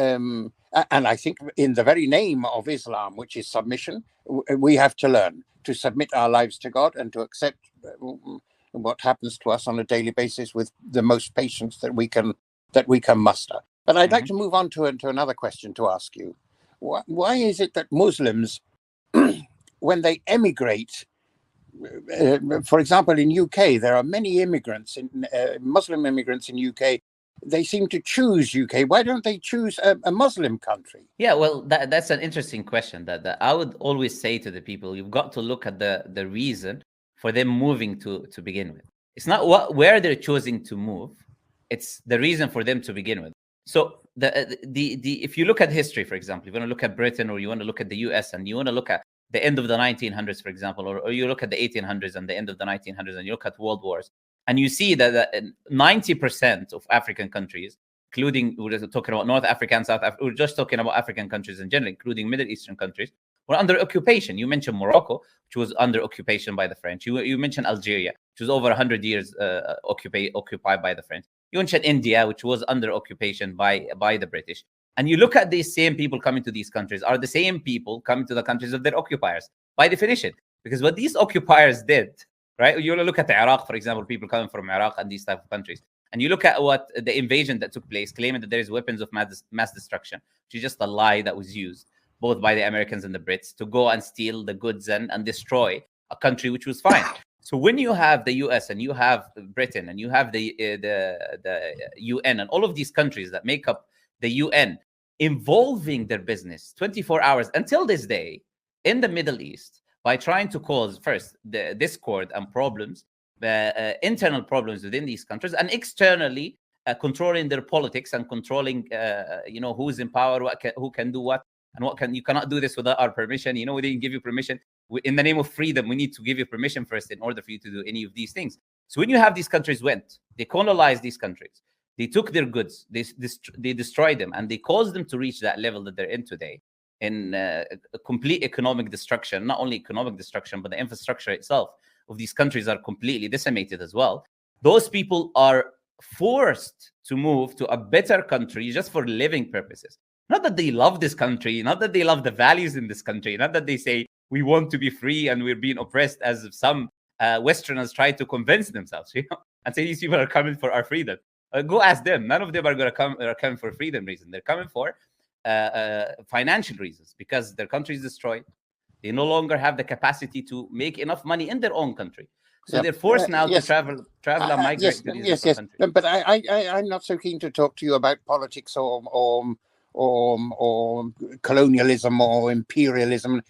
And I think in the very name of Islam, which is submission, we have to learn to submit our lives to God and to accept what happens to us on a daily basis with the most patience that we can muster. But I'd like to move on to another question to ask you. Why is it that Muslims, when they emigrate, for example, in UK, there are many immigrants, Muslim immigrants in UK. They seem to choose UK. Why don't they choose a Muslim country? Yeah, well, that's an interesting question. That I would always say to the people, you've got to look at the reason for them moving to begin with. It's not where they're choosing to move; it's the reason for them to begin with. So the if you look at history, for example, if you want to look at Britain or you want to look at the US and you want to look at the end of the 1900s, for example, or you look at the 1800s and the end of the 1900s and you look at world wars, and you see that 90% of African countries, including, we're talking about North Africa and South Africa, we're just talking about African countries in general, including Middle Eastern countries, were under occupation. You mentioned Morocco, which was under occupation by the French. You mentioned Algeria, which was over 100 years occupied by the French. You mentioned India, which was under occupation by the British. And you look at these same people coming to these countries are the same people coming to the countries of their occupiers, by definition. Because what these occupiers did, right? You look at Iraq, for example, people coming from Iraq and these type of countries. And you look at what the invasion that took place, claiming that there is weapons of mass destruction, which is just a lie that was used, both by the Americans and the Brits, to go and steal the goods and destroy a country which was fine. So when you have the US and you have Britain and you have the UN and all of these countries that make up the UN involving their business 24 hours until this day in the Middle East by trying to cause first the discord and problems, internal problems within these countries, and externally controlling their politics and controlling who's in power, who can do what, and you cannot do this without our permission. We didn't give you permission. In the name of freedom, we need to give you permission first in order for you to do any of these things. So when you have these countries they colonized these countries, they took their goods, they destroyed them, and they caused them to reach that level that they're in today, in complete economic destruction. Not only economic destruction, but the infrastructure itself of these countries are completely decimated as well. Those people are forced to move to a better country just for living purposes. Not that they love this country, not that they love the values in this country, not that they say, we want to be free and we're being oppressed, as some Westerners try to convince themselves, and say these people are coming for our freedom. Go ask them. None of them are coming for freedom reasons. They're coming for financial reasons, because their country is destroyed. They no longer have the capacity to make enough money in their own country. So they're forced now to travel and migrate to these countries. But I'm not so keen to talk to you about politics or colonialism or imperialism.